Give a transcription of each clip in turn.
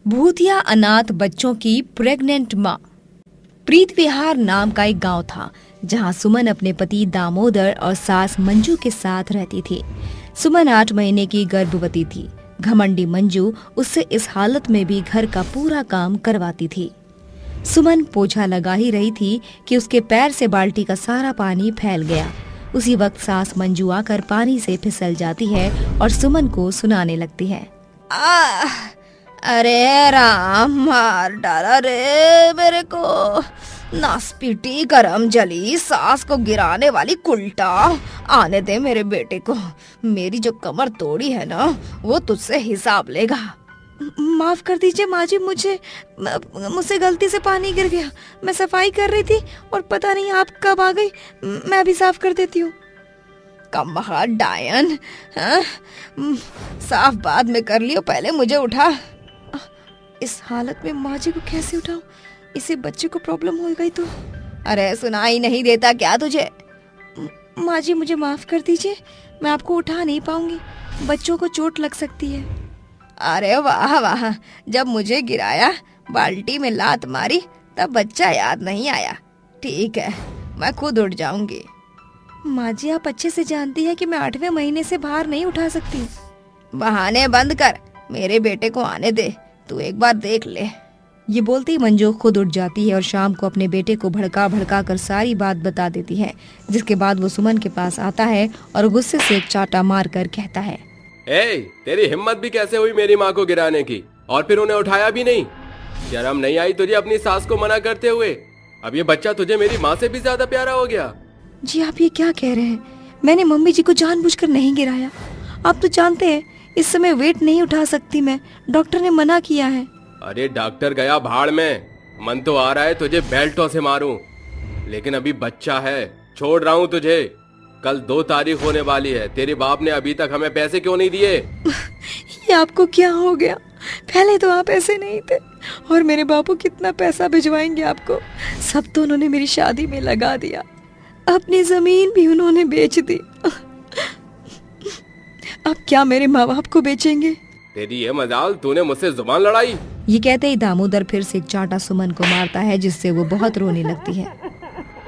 भूतिया अनाथ बच्चों की प्रेग्नेंट माँ। प्रीत विहार नाम का एक गांव था जहां सुमन अपने पति दामोदर और सास मंजू के साथ रहती थी। सुमन 8 महीने की गर्भवती थी। घमंडी मंजू उससे इस हालत में भी घर का पूरा काम करवाती थी। सुमन पोछा लगा ही रही थी कि उसके पैर से बाल्टी का सारा पानी फैल गया। उसी वक्त सास मंजू आकर पानी से फिसल जाती है और सुमन को सुनाने लगती है। अरे राम, मार डाला रे मेरे को, नासपीटी करम जली, सास को गिराने वाली कुल्टा। आने दे मेरे बेटे को, मेरी जो कमर तोड़ी है ना वो तुझसे हिसाब लेगा। माफ कर दीजिए माँ जी, मुझसे गलती से पानी गिर गया। मैं सफाई कर रही थी और पता नहीं आप कब आ गई। मैं भी साफ कर देती हूँ। कमहा डायन, साफ बाद में कर लियो, पहले मुझे उठा। इस हालत में माँ जी को कैसे उठाऊं? इसे बच्चे को प्रॉब्लम हो गई तो। अरे सुनाई नहीं देता क्या तुझे? माँ जी मुझे माफ कर दीजिए, मैं आपको उठा नहीं पाऊंगी, बच्चों को चोट लग सकती है। अरे वाह वाह, जब मुझे गिराया, बाल्टी में लात मारी, तब बच्चा याद नहीं आया। ठीक है, मैं खुद उठ जाऊंगी। माँ जी आप अच्छे से जानती है कि मैं 8वें महीने से भार नहीं उठा सकती। बहाने बंद कर, मेरे बेटे को आने दे, तू एक बार देख ले। ये बोलते ही मंजू खुद उठ जाती है और शाम को अपने बेटे को भड़का भड़का कर सारी बात बता देती है। जिसके बाद वो सुमन के पास आता है और गुस्से से एक चाटा मार कर कहता है, तेरी हिम्मत भी कैसे हुई मेरी माँ को गिराने की, और फिर उन्हें उठाया भी नहीं? शर्म नहीं आई तुझे अपनी सास को मना करते हुए? अब ये बच्चा तुझे मेरी माँ से भी ज्यादा प्यारा हो गया। जी आप ये क्या कह रहे हैं? मैंने मम्मी जी को जानबूझकर नहीं गिराया। आप तो जानते हैं इस समय वेट नहीं उठा सकती मैं, डॉक्टर ने मना किया है। अरे डॉक्टर गया भाड़ में, मन तो आ रहा है तुझे बेल्टों से मारूं, लेकिन अभी बच्चा है, छोड़ रहा हूँ तुझे। कल 2 तारीख होने वाली है, तेरे बाप ने अभी तक हमें पैसे क्यों नहीं दिए? ये आपको क्या हो गया? पहले तो आप ऐसे नहीं थे, और मेरे बापू कितना पैसा भिजवाएंगे आपको? सब तो उन्होंने मेरी शादी में लगा दिया, अपनी जमीन भी उन्होंने बेच दी। अब क्या मेरे माँ बाप को बेचेंगे? तेरी ये मजाल, तूने मुझसे जुबान लड़ाई। ये कहते ही दामोदर फिर से एक चाटा सुमन को मारता है, जिससे वो बहुत रोने लगती है।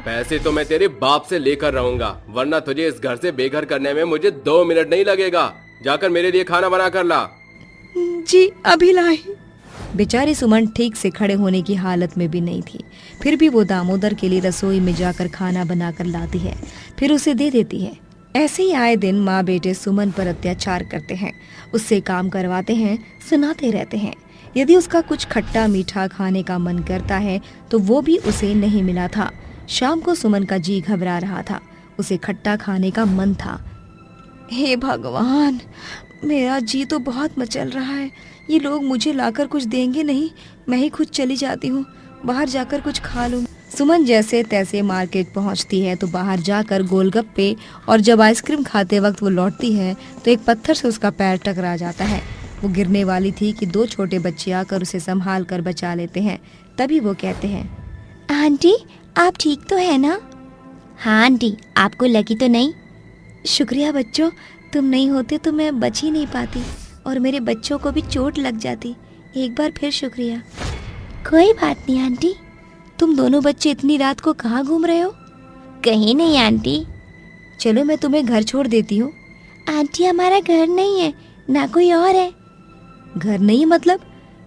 पैसे तो मैं तेरे बाप से लेकर रहूंगा, वरना तुझे इस घर से बेघर करने में मुझे 2 मिनट नहीं लगेगा। जाकर मेरे लिए खाना बना कर ला। जी अभी लाई। बेचारी सुमन ठीक से खड़े होने की हालत में भी नहीं थी, फिर भी वो दामोदर के लिए रसोई में जाकर खाना बनाकर लाती है, फिर उसे दे देती है। ऐसे ही आए दिन माँ बेटे सुमन पर अत्याचार करते हैं, उससे काम करवाते हैं, सुनाते रहते हैं। यदि उसका कुछ खट्टा मीठा खाने का मन करता है तो वो भी उसे नहीं मिला था। शाम को सुमन का जी घबरा रहा था, उसे खट्टा खाने का मन था। हे भगवान, मेरा जी तो बहुत मचल रहा है, ये लोग मुझे लाकर कुछ देंगे नहीं, मैं ही खुद चली जाती हूँ, बाहर जाकर कुछ खा लूँ। सुमन जैसे तैसे मार्केट पहुँचती है तो बाहर जाकर गोलगप्पे और जब आइसक्रीम खाते वक्त वो लौटती है तो एक पत्थर से उसका पैर टकरा जाता है। वो गिरने वाली थी कि 2 छोटे बच्चे आकर उसे संभाल कर बचा लेते हैं। तभी वो कहते हैं, आंटी आप ठीक तो है ना? हाँ आंटी, आपको लगी तो नहीं? शुक्रिया बच्चों, तुम नहीं होते तो मैं बच ही नहीं पाती और मेरे बच्चों को भी चोट लग जाती। एक बार फिर शुक्रिया। कोई बात नहीं आंटी। तुम दोनों बच्चे इतनी रात को कहाँ घूम रहे हो? कहीं नहीं आंटी। चलो मैं तुम्हें घर छोड़ देती हूँ। आंटी हमारा घर नहीं है, ना कोई और है। घर नहीं मतलब?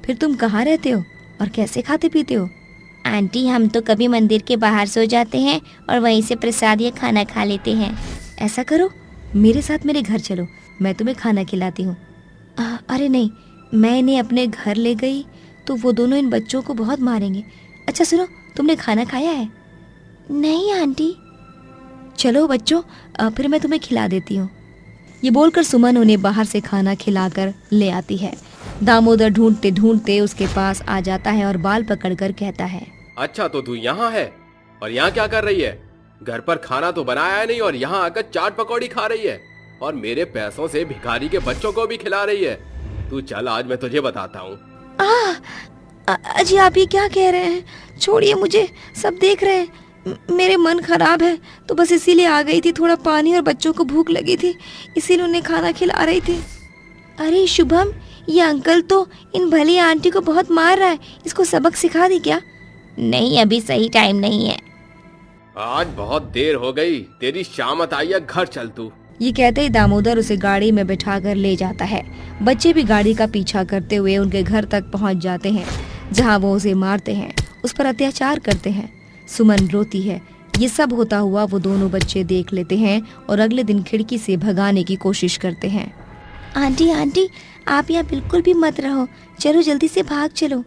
फिर तुम कहाँ रहते हो और कैसे खाते पीते हो? आंटी हम तो कभी मंदिर के बाहर सो जाते हैं और वहीं से प्रसाद या खाना खा लेते हैं। ऐसा करो, मेरे साथ मेरे घर चलो, मैं तुम्हें खाना खिलाती हूँ। अरे नहीं, मैं इन्हें अपने घर ले गई तो वो दोनों इन बच्चों को बहुत मारेंगे। अच्छा सुनो, तुमने खाना खाया है? नहीं आंटी। चलो बच्चों, फिर मैं तुम्हें खिला देती हूँ। ये बोलकर सुमन उन्हें बाहर से खाना खिलाकर ले आती है। दामोदर ढूंढते ढूंढते उसके पास आ जाता है और बाल पकड़कर कहता है, अच्छा तो तू यहाँ है, और यहाँ क्या कर रही है? घर पर खाना तो बनाया नहीं और यहाँ आकर चाट पकौड़ी खा रही है, और मेरे पैसों से भिखारी के बच्चों को भी खिला रही है। तू चल, आज मैं तुझे बताता हूँ। अजी आप ये क्या कह रहे हैं? छोड़िए मुझे, सब देख रहे हैं। मेरे मन खराब है तो बस इसीलिए आ गई थी, थोड़ा पानी और बच्चों को भूख लगी थी, इसीलिए उन्हें खाना खिला रही थी। अरे शुभम, ये अंकल तो इन भली आंटी को बहुत मार रहा है, इसको सबक सिखा दी क्या? नहीं, अभी सही टाइम नहीं है। आज बहुत देर हो गई, तेरी शामत आई है, घर चल तू। ये कहते ही दामोदर उसे गाड़ी में बिठाकर ले जाता है। बच्चे भी गाड़ी का पीछा करते हुए उनके घर तक पहुंच जाते हैं, जहां वो उसे मारते हैं, उस पर अत्याचार करते हैं। सुमन रोती है। ये सब होता हुआ वो दोनों बच्चे देख लेते हैं और अगले दिन खिड़की से भगाने की कोशिश करते हैं। आंटी आंटी, आप यहाँ बिल्कुल भी मत रहो, चलो जल्दी से भाग चलो।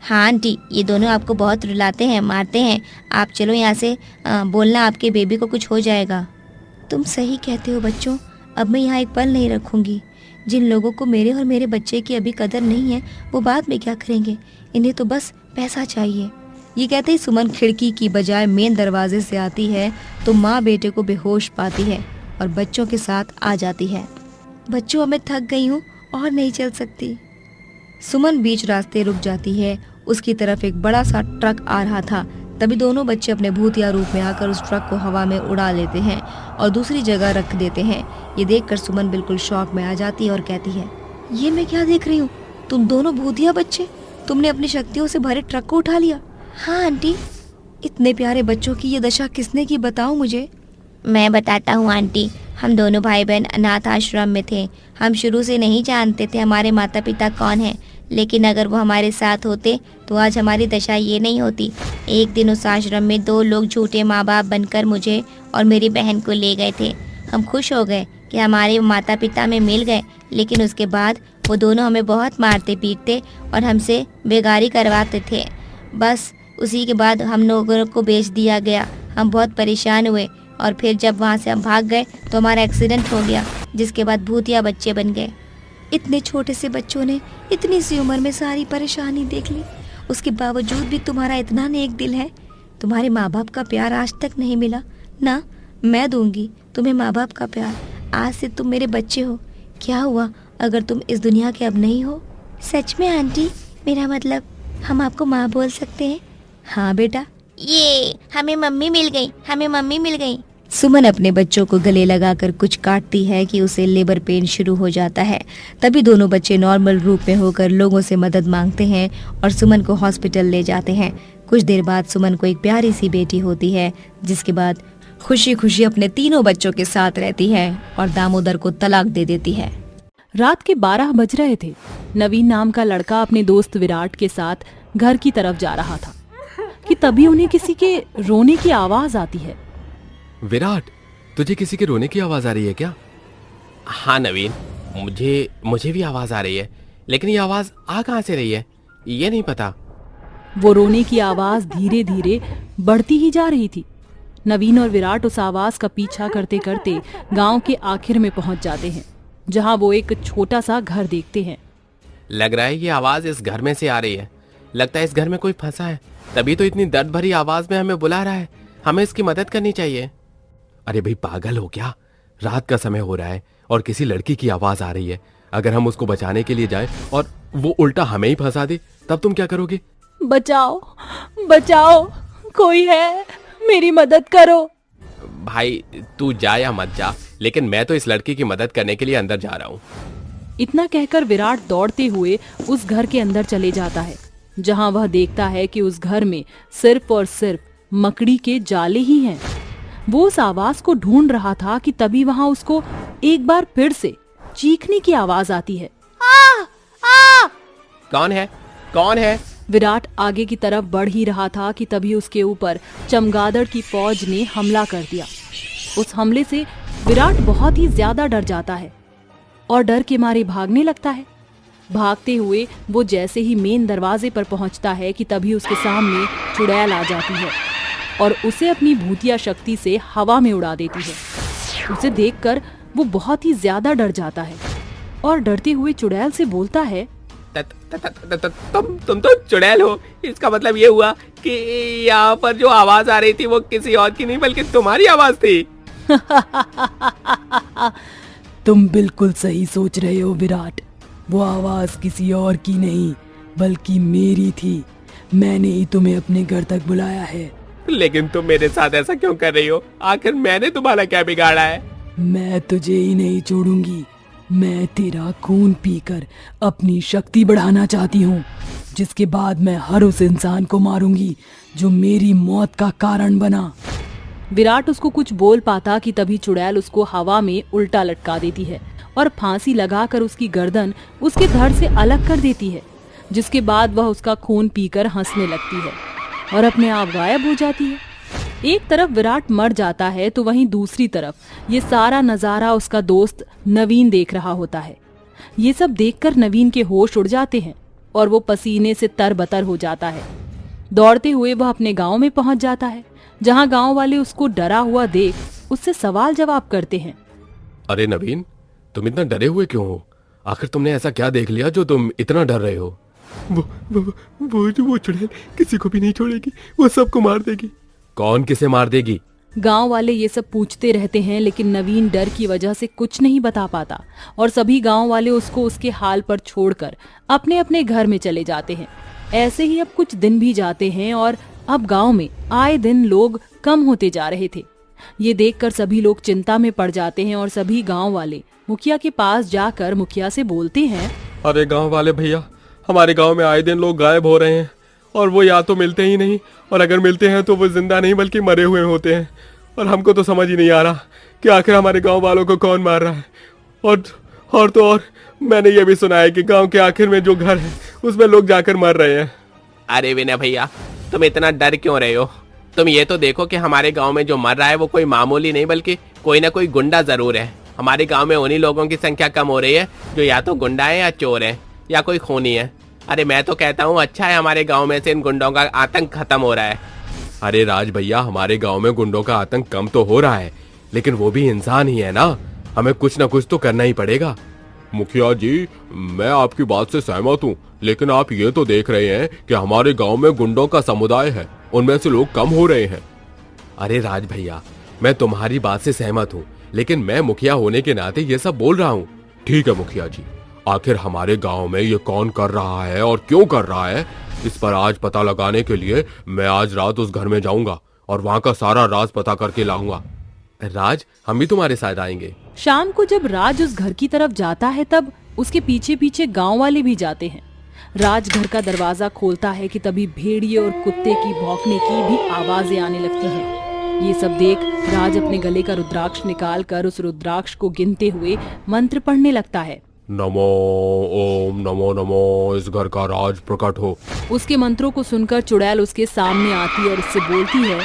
हाँ आंटी, ये दोनों आपको बहुत रुलाते हैं, मारते हैं, आप चलो यहाँ से, बोलना आपके बेबी को कुछ हो जाएगा। तुम सही कहते हो बच्चों, अब मैं यहाँ एक पल नहीं रखूंगी। जिन लोगों को मेरे और मेरे बच्चे की अभी कदर नहीं है, वो बाद में क्या करेंगे, इन्हें तो बस पैसा चाहिए। ये कहते ही सुमन खिड़की की बजाय मेन दरवाजे से आती है तो माँ बेटे को बेहोश पाती है और बच्चों के साथ आ जाती है। बच्चों, मैं थक गई हूँ और नहीं चल सकती। सुमन बीच रास्ते रुक जाती है। उसकी तरफ एक बड़ा सा ट्रक आ रहा था। तभी दोनों बच्चे अपने भूतिया रूप में आकर उस ट्रक को हवा में उड़ा लेते हैं और दूसरी जगह रख देते हैं। ये देखकर सुमन बिल्कुल शॉक में आ जाती है और कहती है, ये मैं क्या देख रही हूँ? तुम दोनों भूतिया बच्चे, तुमने अपनी शक्तियों से भरे ट्रक को उठा लिया। हाँ आंटी, इतने प्यारे बच्चों की ये दशा किसने की, बताओ मुझे। मैं बताता हूँ आंटी, हम दोनों भाई बहन अनाथ आश्रम में थे। हम शुरू से नहीं जानते थे हमारे माता पिता कौन हैं, लेकिन अगर वो हमारे साथ होते तो आज हमारी दशा ये नहीं होती। एक दिन उस आश्रम में 2 लोग झूठे माँ बाप बनकर मुझे और मेरी बहन को ले गए थे। हम खुश हो गए कि हमारे माता पिता में मिल गए, लेकिन उसके बाद वो दोनों हमें बहुत मारते पीटते और हमसे बेगारी करवाते थे। बस उसी के बाद हम लोगों को बेच दिया गया। हम बहुत परेशान हुए और फिर जब वहाँ से हम भाग गए तो हमारा एक्सीडेंट हो गया, जिसके बाद भूतिया बच्चे बन गए। इतने छोटे से बच्चों ने इतनी सी उम्र में सारी परेशानी देख ली, उसके बावजूद भी तुम्हारा इतना नेक दिल है। तुम्हारे माँ बाप का प्यार आज तक नहीं मिला ना? मैं दूंगी तुम्हें माँ बाप का प्यार। आज से तुम मेरे बच्चे हो। क्या हुआ अगर तुम इस दुनिया के अब नहीं हो? सच में आंटी, मेरा मतलब हम आपको माँ बोल सकते हैं? हाँ बेटा। ये हमें मम्मी मिल गई, हमें मम्मी मिल गई। सुमन अपने बच्चों को गले लगाकर कुछ काटती है कि उसे लेबर पेन शुरू हो जाता है। तभी दोनों बच्चे नॉर्मल रूप में होकर लोगों से मदद मांगते हैं और सुमन को हॉस्पिटल ले जाते हैं। कुछ देर बाद सुमन को एक प्यारी सी बेटी होती है, जिसके बाद खुशी खुशी अपने तीनों बच्चों के साथ रहती है और दामोदर को तलाक दे देती है। रात के 12 बज रहे थे। नवीन नाम का लड़का अपने दोस्त विराट के साथ घर की तरफ जा रहा था कि तभी उन्हें किसी के रोने की आवाज आती है। विराट, तुझे किसी के रोने की आवाज आ रही है क्या? हाँ नवीन, मुझे भी आवाज आ रही है, लेकिन ये आवाज आ कहाँ से रही है ये नहीं पता। वो रोने की आवाज धीरे धीरे बढ़ती ही जा रही थी। नवीन और विराट उस आवाज का पीछा करते करते गांव के आखिर में पहुंच जाते हैं, जहां वो एक छोटा सा घर देखते हैं। लग रहा है ये आवाज इस घर में से आ रही है। लगता है इस घर में कोई फंसा है, तभी तो इतनी दर्द भरी आवाज में हमें बुला रहा है। हमें इसकी मदद करनी चाहिए। अरे भाई, पागल हो क्या? रात का समय हो रहा है और किसी लड़की की आवाज आ रही है। अगर हम उसको बचाने के लिए जाएं और वो उल्टा हमें ही फंसा दे, तब तुम क्या करोगे? बचाओ, बचाओ, कोई है, मेरी मदद करो। भाई तू जा या मत जा, लेकिन मैं तो इस लड़की की मदद करने के लिए अंदर जा रहा हूँ। इतना कहकर विराट दौड़ते हुए उस घर के अंदर चले जाता है, जहां वह देखता है कि उस घर में सिर्फ और सिर्फ मकड़ी के जाले ही हैं। वो उस आवाज को ढूंढ रहा था कि तभी वहां उसको एक बार फिर से चीखने की आवाज आती है। आ, आ! कौन है? कौन है? विराट आगे की तरफ बढ़ ही रहा था कि तभी उसके ऊपर चमगादड़ की फौज ने हमला कर दिया। उस हमले से विराट बहुत ही ज्यादा डर जाता है और डर के मारे भागने लगता है। भागते हुए वो जैसे ही मेन दरवाजे पर पहुंचता है कि तभी उसके सामने चुड़ैल आ जाती है और उसे अपनी भूतिया शक्ति से हवा में उड़ा देती है। उसे देखकर वो बहुत ही ज्यादा डर जाता है और डरते हुए चुड़ैल से बोलता है, तुम तो चुड़ैल हो। इसका मतलब ये हुआ कि यहाँ पर जो आवाज आ रही थी वो किसी और की नहीं बल्कि तुम्हारी आवाज थी। तुम बिल्कुल सही सोच रहे हो विराट, वो आवाज किसी और की नहीं बल्कि मेरी थी। मैंने ही तुम्हें अपने घर तक बुलाया है। लेकिन तुम मेरे साथ ऐसा क्यों कर रही हो? आखिर मैंने तुम्हारा क्या बिगाड़ा है? मैं तुझे ही नहीं छोड़ूंगी, मैं तेरा खून पीकर अपनी शक्ति बढ़ाना चाहती हूँ, जिसके बाद मैं हर उस इंसान को मारूंगी जो मेरी मौत का कारण बना। विराट उसको कुछ बोल पाता कि तभी चुड़ैल उसको हवा में उल्टा लटका देती है और फांसी लगाकर उसकी गर्दन उसके धड़ से अलग कर देती है, जिसके बाद वह उसका खून पीकर हंसने लगती है और अपने आप गायब हो जाती है। एक तरफ विराट मर जाता है तो वहीं दूसरी तरफ ये सारा नजारा उसका दोस्त नवीन देख रहा होता है। ये सब देखकर नवीन के होश उड़ जाते हैं और वो पसीने से तरबतर हो जाता है। दौड़ते हुए वह अपने गांव में पहुंच जाता है, जहां गांव वाले उसको डरा हुआ देख उससे सवाल जवाब करते हैं। अरे नवीन, तुम इतना डरे हुए क्यों हो? आखिर तुमने ऐसा क्या देख लिया जो तुम इतना डर रहे हो? वो चुड़ैल किसी को भी नहीं छोड़ेगी, वो सबको मार देगी। कौन किसे मार देगी? गांव वाले ये सब पूछते रहते हैं, लेकिन नवीन डर की वजह से कुछ नहीं बता पाता और सभी गांव वाले उसको उसके हाल पर छोड़कर अपने अपने घर में चले जाते हैं। ऐसे ही अब कुछ दिन भी जाते हैं और अब गांव में आए दिन लोग कम होते जा रहे थे। ये देखकर सभी लोग चिंता में पड़ जाते हैं और सभी गांव वाले मुखिया के पास जाकर मुखिया से बोलते हैं, अरे गांव वाले भैया, हमारे गांव में आए दिन लोग गायब हो रहे हैं और वो या तो मिलते ही नहीं, और अगर मिलते हैं तो वो जिंदा नहीं बल्कि मरे हुए होते हैं। और हमको तो समझ ही नहीं आ रहा कि आखिर हमारे गांव वालों को कौन मार रहा है। और मैंने ये भी सुना है कि गांव के आखिर में जो घर है उसमें लोग जाकर मर रहे हैं। अरे विनय भैया, तुम इतना डर क्यों रहे हो? तुम ये तो देखो कि हमारे गांव में जो मर रहा है वो कोई मामूली नहीं बल्कि कोई ना कोई गुंडा जरूर है। हमारे गांव में उन्हीं लोगों की संख्या कम हो रही है जो या तो गुंडा है या चोर है या कोई खूनी है। अरे मैं तो कहता हूँ अच्छा है हमारे गांव में से इन गुंडों का आतंक खत्म हो रहा है। अरे राज भैया, हमारे गांव में गुंडों का आतंक कम तो हो रहा है, लेकिन वो भी इंसान ही है ना, हमें कुछ ना कुछ तो करना ही पड़ेगा। मुखिया जी, मैं आपकी बात से सहमत हूँ, लेकिन आप ये तो देख रहे हैं कि हमारे गांव में गुंडों का समुदाय है, उनमें से लोग कम हो रहे हैं। अरे राज भैया, मैं तुम्हारी बात से सहमत हूँ, लेकिन मैं मुखिया होने के नाते ये सब बोल रहा हूँ। ठीक है मुखिया जी, आखिर हमारे गांव में ये कौन कर रहा है और क्यों कर रहा है, इस पर आज पता लगाने के लिए मैं आज रात उस घर में जाऊंगा और वहाँ का सारा राज पता करके लाऊंगा। राज, हम भी तुम्हारे साथ आएंगे। शाम को जब राज उस घर की तरफ जाता है तब उसके पीछे पीछे गांव वाले भी जाते हैं। राज घर का दरवाजा खोलता है कि तभी भेड़िए और कुत्ते की भौंकने की भी आवाजें आने लगती हैं। ये सब देख राज अपने गले का रुद्राक्ष निकाल कर उस रुद्राक्ष को गिनते हुए मंत्र पढ़ने लगता है। नमो ओम नमो नमो, इस घर का राज प्रकट हो। उसके मंत्रों को सुनकर चुड़ैल उसके सामने आती है और उससे बोलती है,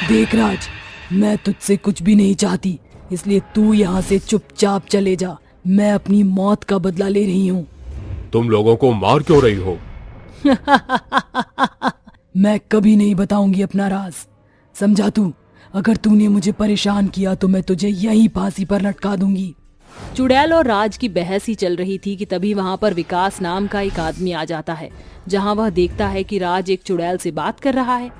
देख राज, मैं तुझसे कुछ भी नहीं चाहती, इसलिए तू यहाँ से चुपचाप चले जा। मैं अपनी मौत का बदला ले रही हूँ। तुम लोगों को मार क्यों रही हो? मैं कभी नहीं बताऊंगी अपना राज, समझा तू? अगर तूने मुझे परेशान किया तो मैं तुझे यहीं फांसी पर लटका दूंगी। चुड़ैल और राज की बहस ही चल रही थी कि तभी वहां पर विकास नाम का एक आदमी आ जाता है, जहां वह देखता है कि राज एक चुड़ैल से बात कर रहा है।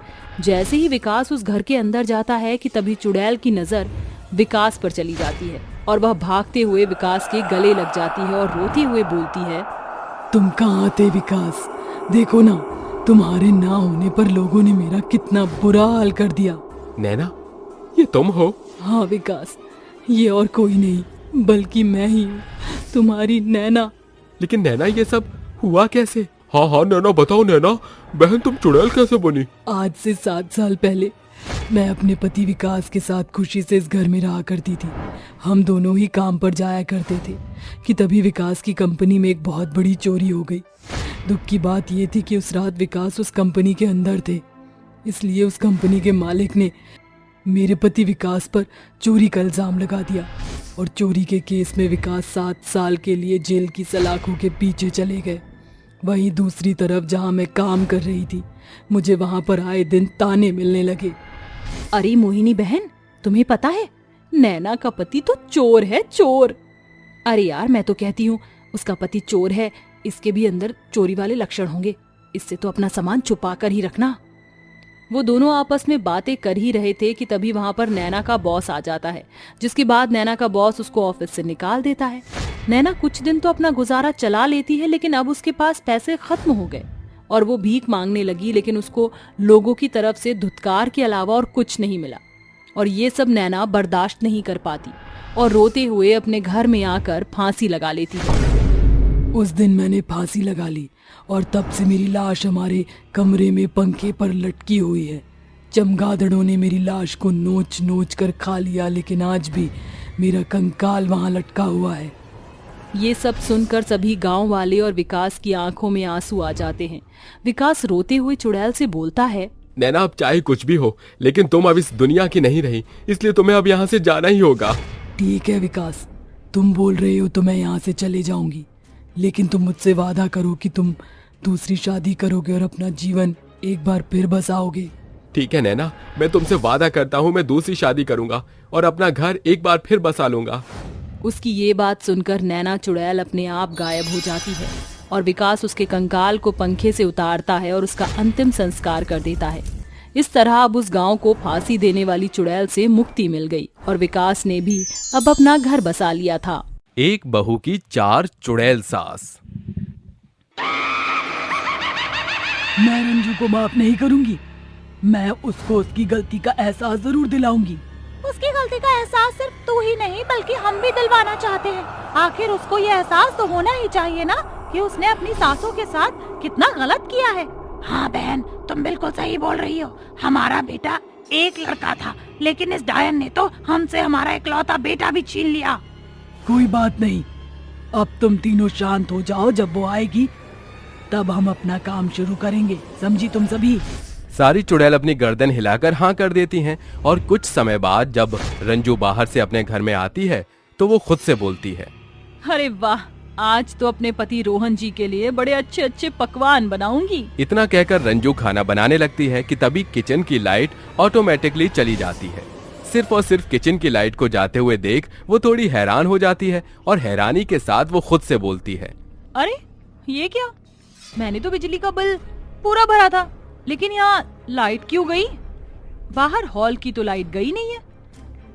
जैसे ही विकास उस घर के अंदर जाता है कि तभी चुड़ैल की नजर विकास पर चली जाती है और वह भागते हुए विकास के गले लग जाती है और रोती हुए बोलती है, तुम कहाँ थे विकास? देखो ना, तुम्हारे ना होने पर लोगों ने मेरा कितना बुरा हाल कर दिया। नैना, ये तुम हो? हाँ विकास, ये और कोई नहीं बल्कि मैं ही हूँ, तुम्हारी नैना। लेकिन नैना, ये सब हुआ कैसे? हाँ हाँ नैना, बताओ नैना, बहन तुम चुड़ैल कैसे बनी? आज से 7 साल पहले मैं अपने पति विकास के साथ खुशी से इस घर में रहा करती थी। हम दोनों ही काम पर जाया करते थे कि तभी विकास की कंपनी में एक बहुत बड़ी चोरी हो गई। दुख की बात ये थी कि उस रात विकास उस कंपनी के अंदर थे, इसलिए उस कंपनी के मालिक ने मेरे पति विकास पर चोरी का इल्जाम लगा दिया और चोरी के केस में विकास 7 साल के लिए जेल की सलाखों के पीछे चले गए। वहीं दूसरी तरफ जहां मैं काम कर रही थी, मुझे वहां पर आए दिन ताने मिलने लगे। अरे मोहिनी बहन, तुम्हें पता है नैना का पति तो चोर है, चोर। अरे यार, मैं तो कहती हूँ उसका पति चोर है, इसके भी अंदर चोरी वाले लक्षण होंगे, इससे तो अपना सामान छुपा कर ही रखना। वो दोनों आपस में बातें कर ही रहे थे कि तभी वहां पर नैना का बॉस आ जाता है, जिसके बाद नैना का बॉस उसको ऑफिस से निकाल देता है। नैना कुछ दिन तो अपना गुजारा चला लेती है, लेकिन अब उसके पास पैसे खत्म हो गए और वो भीख मांगने लगी, लेकिन उसको लोगों की तरफ से धुतकार के अलावा और कुछ नहीं मिला। और ये सब नैना बर्दाश्त नहीं कर पाती और रोते हुए अपने घर में आकर फांसी लगा लेती है। उस दिन मैंने फांसी लगा ली और तब से मेरी लाश हमारे कमरे में पंखे पर लटकी हुई है। चमगादड़ों ने मेरी लाश को नोच नोच कर खा लिया, लेकिन आज भी मेरा कंकाल वहाँ लटका हुआ है। ये सब सुनकर सभी गांव वाले और विकास की आंखों में आंसू आ जाते हैं। विकास रोते हुए चुड़ैल से बोलता है, नैना अब चाहे कुछ भी हो, लेकिन तुम अब इस दुनिया की नहीं रही, इसलिए तुम्हें अब यहाँ से जाना ही होगा। ठीक है विकास, तुम बोल रहे हो तो मैं यहाँ से चले जाऊंगी, लेकिन तुम मुझसे वादा करो कि तुम दूसरी शादी करोगे और अपना जीवन एक बार फिर बसाओगे। ठीक है नैना, मैं तुमसे वादा करता हूँ मैं दूसरी शादी करूंगा और अपना घर एक बार फिर बसा लूंगा। उसकी ये बात सुनकर नैना चुड़ैल अपने आप गायब हो जाती है और विकास उसके कंकाल को पंखे से उतारता है और उसका अंतिम संस्कार कर देता है। इस तरह अब उस गांव को फांसी देने वाली चुड़ैल से मुक्ति मिल गई और विकास ने भी अब अपना घर बसा लिया था। एक बहू की 4 चुड़ैल सास। मैं रंजू को माफ नहीं करूंगी। मैं उसको उसकी गलती का एहसास जरूर दिलाऊंगी। उसकी गलती का एहसास सिर्फ तू ही नहीं बल्कि हम भी दिलवाना चाहते हैं। आखिर उसको ये एहसास तो होना ही चाहिए ना कि उसने अपनी सासों के साथ कितना गलत किया है। हाँ बहन, तुम बिल्कुल सही बोल रही हो। हमारा बेटा एक लड़का था, लेकिन इस डायन ने तो हमसे हमारा इकलौता बेटा भी छीन लिया। कोई बात नहीं, अब तुम तीनों शांत हो जाओ। जब वो आएगी तब हम अपना काम शुरू करेंगे, समझी तुम सभी? सारी चुड़ैल अपनी गर्दन हिलाकर हाँ कर देती हैं और कुछ समय बाद जब रंजू बाहर से अपने घर में आती है तो वो खुद से बोलती है, अरे वाह, आज तो अपने पति रोहन जी के लिए बड़े अच्छे अच्छे पकवान बनाऊंगी। इतना कहकर रंजू खाना बनाने लगती है कि तभी किचन की लाइट ऑटोमेटिकली चली जाती है। सिर्फ और सिर्फ किचन की लाइट को जाते हुए देख वो थोड़ी हैरान हो जाती है और हैरानी के साथ वो खुद से बोलती है, अरे ये क्या, मैंने तो बिजली का बिल पूरा भरा था, लेकिन यहाँ लाइट क्यों गई? बाहर हॉल की तो लाइट गई नहीं है।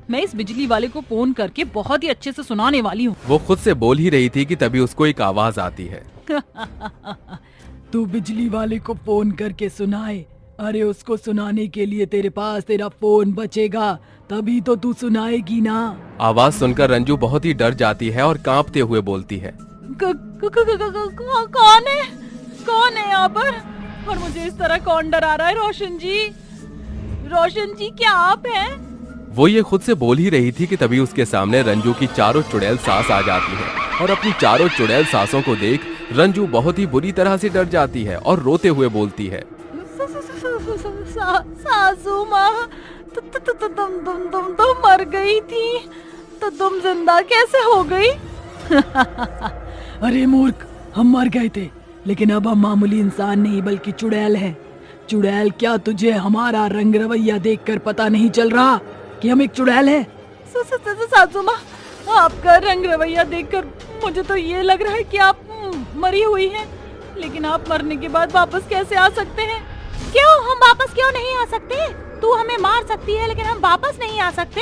मैं इस बिजली वाले को फोन करके बहुत ही अच्छे से सुनाने वाली हूँ। वो खुद से बोल ही रही थी कि तभी उसको एक आवाज आती है, तू बिजली वाले को फोन करके सुनाए। अरे उसको सुनाने के लिए तेरे पास तेरा फोन बचेगा, तभी तो तू सुनाएगी ना। आवाज सुनकर रंजू बहुत ही डर जाती है और कांपते हुए बोलती है, कौन है यहाँ पर? और मुझे इस तरह कौन डरा रहा है? रोशन जी, रोशन जी क्या आप हैं? वो ये खुद से बोल ही रही थी कि तभी उसके सामने रंजू की 4 चुड़ैल सास आ जाती है और अपनी 4 चुड़ैल सासों को देख रंजू बहुत ही बुरी तरह से डर जाती है और रोते हुए बोलती है, सासू माँ, तुम तो मर गई थी, तो तुम जिंदा कैसे हो गई? अरे मूर्ख, हम मर गए थे, लेकिन अब हम मामूली इंसान नहीं बल्कि चुड़ैल हैं। चुड़ैल, क्या तुझे हमारा रंग रवैया देखकर पता नहीं चल रहा कि हम एक चुड़ैल हैं? सासू माँ, आपका रंग रवैया देखकर मुझे तो ये लग रहा है कि आप मरी हुई हैं, लेकिन आप मरने के बाद वापस कैसे आ सकते हैं? क्यों, हम वापस क्यों नहीं आ सकते? तू हमें मार सकती है लेकिन हम वापस नहीं आ सकते?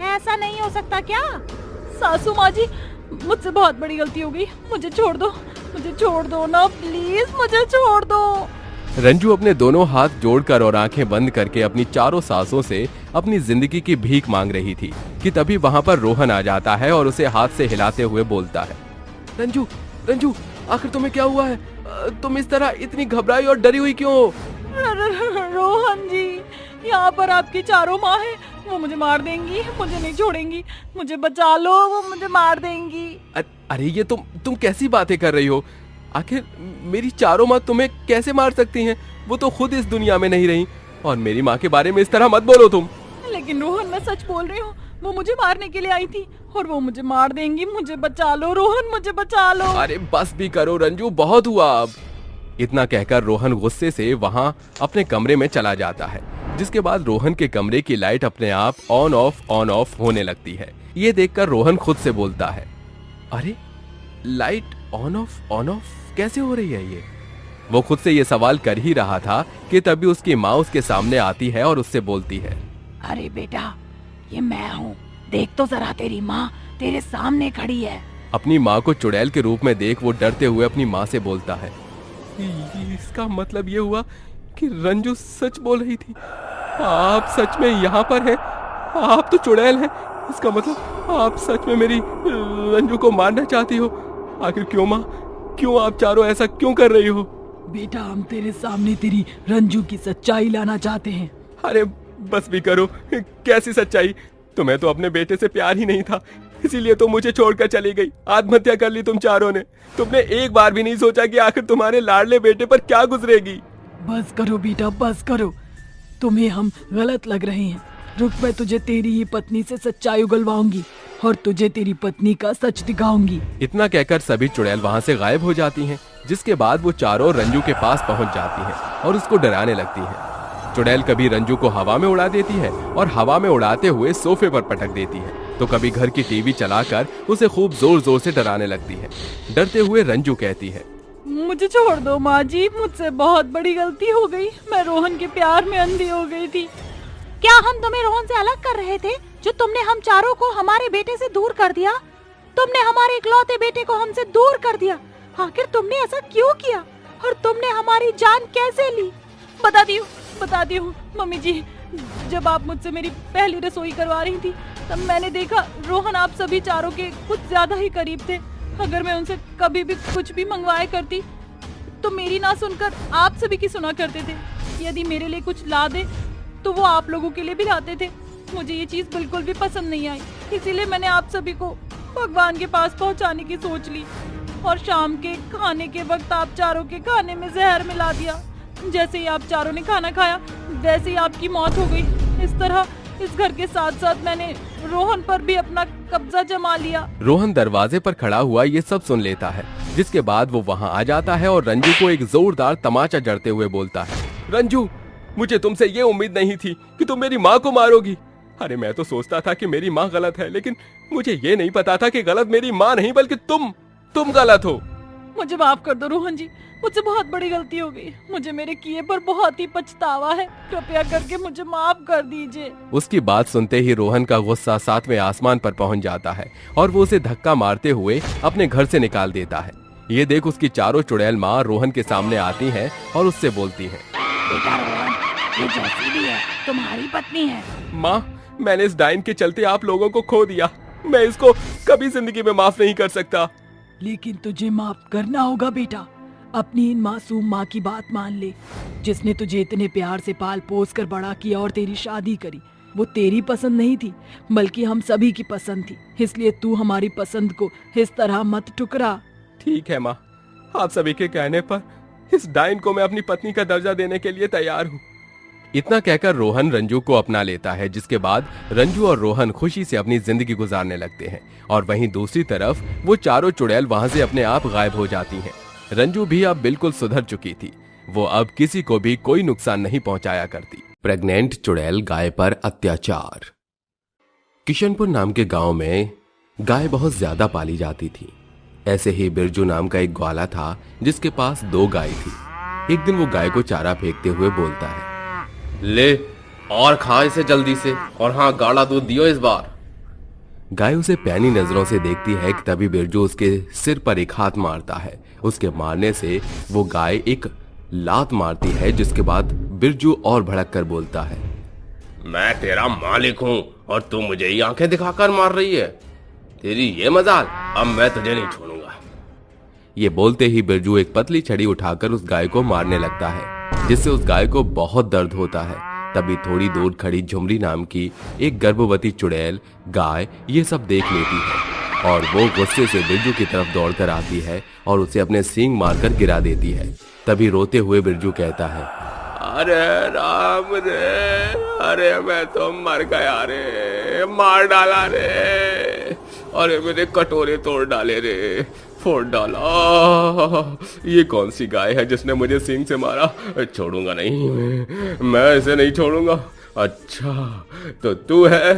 ऐसा नहीं हो सकता क्या? सासू माँ जी, मुझसे बहुत बड़ी गलती हो गई, मुझे छोड़ दो ना प्लीज, मुझे छोड़ दो। रंजू अपने दोनों हाथ जोड़कर और आंखें बंद करके अपनी 4 सासों से अपनी जिंदगी की भीख मांग रही थी कि तभी वहाँ पर रोहन आ जाता है और उसे हाथ से हिलाते हुए बोलता है, रंजू, रंजू, आखिर तुम्हें क्या हुआ है? तुम इस तरह इतनी घबराई और डरी हुई क्यों? रोहन जी, यहाँ पर आपकी 4 माँ हैं, वो मुझे मार देंगी, मुझे नहीं छोड़ेंगी, मुझे बचा लो, वो मुझे मार देंगी। अरे ये तुम कैसी बातें कर रही हो? आखिर मेरी 4 माँ तुम्हें कैसे मार सकती हैं? वो तो खुद इस दुनिया में नहीं रही, और मेरी माँ के बारे में इस तरह मत बोलो तुम। लेकिन रोहन, मैं सच बोल रही हूँ, वो मुझे मारने के लिए आई थी और वो मुझे मार देंगी, मुझे बचा लो रोहन, मुझे बचा लो। अरे बस भी करो रंजू, बहुत हुआ अब। इतना कहकर रोहन गुस्से से वहाँ अपने कमरे में चला जाता है, जिसके बाद रोहन के कमरे की लाइट अपने आप ऑन ऑफ होने लगती है। ये देखकर रोहन खुद से बोलता है, अरे लाइट ऑन ऑफ कैसे हो रही है ये? वो खुद से ये सवाल कर ही रहा था कि तभी उसकी माँ उसके सामने आती है और उससे बोलती है, अरे बेटा, ये मैं हूँ, देख तो जरा, तेरी माँ तेरे सामने खड़ी है। अपनी माँ को चुड़ैल के रूप में देख वो डरते हुए अपनी माँ से बोलता है, इसका मतलब ये हुआ कि रंजू सच बोल रही थी, आप सच में यहाँ पर हैं? आप तो चुड़ैल हैं। इसका मतलब आप सच में मेरी रंजू को मारना चाहती हो। आखिर क्यों माँ, क्यों आप चारों ऐसा क्यों कर रही हो? बेटा, हम तेरे सामने तेरी रंजू की सच्चाई लाना चाहते हैं। अरे बस भी करो, कैसी सच्चाई? तुम्हें तो अपने बेटे से प्यार ही नहीं था, इसीलिए तो मुझे छोड़कर चली गई। आत्महत्या कर ली तुम चारों ने। तुमने एक बार भी नहीं सोचा कि आखिर तुम्हारे लाडले बेटे पर क्या गुजरेगी। बस करो बेटा, बस करो। तुम्हें हम गलत लग रहे हैं। रुक, मैं तुझे तेरी ही पत्नी से सच्चाई उगलवाऊंगी और तुझे तेरी पत्नी का सच दिखाऊंगी। इतना कहकर सभी चुड़ैल वहाँ से गायब हो जाती हैं, जिसके बाद वो चारों रंजू के पास पहुँच जाती हैं और उसको डराने लगती हैं। चुड़ैल कभी रंजू को हवा में उड़ा देती है और हवा में उड़ाते हुए सोफे पर पटक देती है, तो कभी घर की टीवी चलाकर उसे खूब जोर जोर से डराने लगती है। डरते हुए रंजू कहती है, मुझे छोड़ दो माँ जी, मुझसे बहुत बड़ी गलती हो गई। मैं रोहन के प्यार में अंधी हो गई थी। क्या हम तुम्हें रोहन से अलग कर रहे थे, जो तुमने हम चारों को हमारे बेटे से दूर कर दिया? तुमने हमारे इकलौते बेटे को हमसे दूर कर दिया। आखिर तुमने ऐसा क्यों किया और तुमने हमारी जान कैसे ली? बताती हूँ मम्मी जी। जब आप मुझसे मेरी पहली रसोई करवा रही थी, तब मैंने देखा रोहन आप सभी चारों के कुछ ज्यादा ही करीब थे। अगर मैं उनसे कभी भी कुछ भी मंगवाया करती तो मेरी ना सुनकर आप सभी की सुना करते थे। यदि मेरे लिए कुछ ला दे तो वो आप लोगों के लिए भी लाते थे। मुझे ये चीज बिल्कुल भी पसंद नहीं आई, इसीलिए मैंने आप सभी को भगवान के पास पहुंचाने की सोच ली और शाम के खाने के वक्त आप चारों के खाने में जहर मिला दिया। जैसे ही आप चारों ने खाना खाया, वैसे ही आपकी मौत हो गई। इस तरह इस घर के साथ साथ मैंने रोहन पर भी अपना कब्जा जमा लिया। रोहन दरवाजे पर खड़ा हुआ ये सब सुन लेता है, जिसके बाद वो वहाँ आ जाता है और रंजू को एक जोरदार तमाचा जड़ते हुए बोलता है, रंजू, मुझे तुमसे ये उम्मीद नहीं थी कि तुम मेरी माँ को मारोगी। अरे मैं तो सोचता था कि मेरी माँ गलत है, लेकिन मुझे ये नहीं पता था कि गलत मेरी माँ नहीं बल्कि तुम गलत हो। मुझे माफ कर दो रोहन जी, मुझसे बहुत बड़ी गलती हो गई। मुझे मेरे किए पर बहुत ही पछतावा है। कृपया करके मुझे माफ कर दीजिए। उसकी बात सुनते ही रोहन का गुस्सा 7वें आसमान पर पहुंच जाता है और वो उसे धक्का मारते हुए अपने घर से निकाल देता है। ये देख उसकी चारों चुड़ैल माँ रोहन के सामने आती हैं और उससे बोलती हैं, बेटा रोहन, ये जैसी भी है तुम्हारी पत्नी है। माँ, मैंने इस डाइन के चलते आप लोगों को खो दिया। मैं इसको कभी जिंदगी में माफ नहीं कर सकता। लेकिन तुझे माफ करना होगा बेटा। अपनी इन मासूम माँ की बात मान ले, जिसने तुझे इतने प्यार से पाल पोस कर बड़ा किया और तेरी शादी करी। वो तेरी पसंद नहीं थी, बल्कि हम सभी की पसंद थी। इसलिए तू हमारी पसंद को इस तरह मत ठुकरा। ठीक है माँ, आप सभी के कहने पर इस डाइन को मैं अपनी पत्नी का दर्जा देने के लिए तैयार हूँ। इतना कहकर रोहन रंजू को अपना लेता है, जिसके बाद रंजू और रोहन खुशी से अपनी जिंदगी गुजारने लगते हैं और वहीं दूसरी तरफ वो चारों चुड़ैल वहां से अपने आप गायब हो जाती हैं। रंजू भी अब बिल्कुल सुधर चुकी थी। वो अब किसी को भी कोई नुकसान नहीं पहुंचाया करती। प्रेग्नेंट चुड़ैल गाय पर अत्याचार। किशनपुर नाम के गांव में गाय बहुत ज्यादा पाली जाती थी। ऐसे ही बिरजू नाम का एक ग्वाला था, जिसके पास 2 गाय थी। एक दिन वो गाय को चारा फेंकते हुए बोलता है, ले और खा इसे जल्दी से, और हाँ, गाढ़ा दूध दियो इस बार। गाय उसे पैनी नजरों से देखती है कि तभी बिरजू उसके सिर पर एक हाथ मारता है। उसके मारने से वो गाय एक लात मारती है, जिसके बाद बिरजू और भड़क कर बोलता है, मैं तेरा मालिक हूँ और तू मुझे ही आंखें दिखाकर मार रही है। तेरी ये मजाल, अब मैं तुझे नहीं छोड़ूंगा। ये बोलते ही बिरजू एक पतली छड़ी उठाकर उस गाय को मारने लगता है, जिससे उस गाय को बहुत दर्द होता है। तभी थोड़ी दूर खड़ी झुमरी नाम की एक गर्भवती चुड़ैल गाय ये सब देख लेती है और वो गुस्से से बिरजू की तरफ दौड़कर आती है और उसे अपने सींग मारकर गिरा देती है। तभी रोते हुए बिरजू कहता है, अरे राम रे, अरे मैं तो मर गया रे, मार डाला रे, अरे मेरे कटोरे तोड़ डाले रे, फोड़ डाला। ये कौन सी गाय है जिसने मुझे सींग से मारा? छोड़ूंगा नहीं, मैं इसे नहीं छोड़ूंगा। अच्छा तो तू है,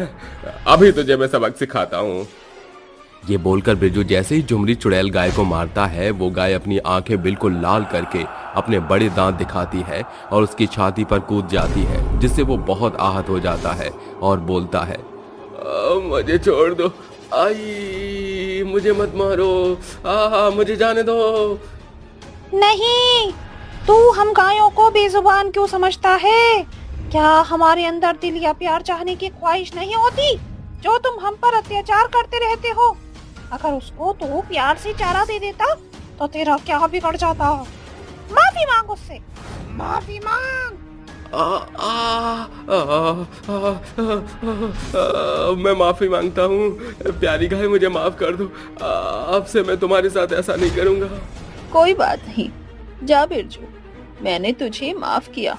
अभी तुझे मैं सबक सिखाता हूँ। ये बोलकर बिरजू जैसे ही झुमरी चुड़ैल गाय को मारता है, वो गाय अपनी आंखें बिल्कुल लाल करके अपने बड़े दांत दिखाती है और उसकी छाती पर कूद जाती है, जिससे वो बहुत आहत हो जाता है और बोलता है, मुझे छोड़ दो, आई मुझे मत मारो, मुझे जाने दो। नहीं, तू हम गायों को बेजुबान क्यों समझता है? क्या हमारे अंदर दिल या प्यार चाहने की ख्वाहिश नहीं होती जो तुम हम पर अत्याचार करते रहते हो? अगर उसको तो प्यार से चारा दे देता तो तेरा क्या बिगड़ जाता? माफी मांग उससे, माफी मांग। मैं माफी मांगता हूँ, प्यारी गाय मुझे माफ कर दो। अब से मैं तुम्हारे साथ ऐसा नहीं करूँगा। कोई बात नहीं, जा बिरजू, मैंने तुझे माफ किया।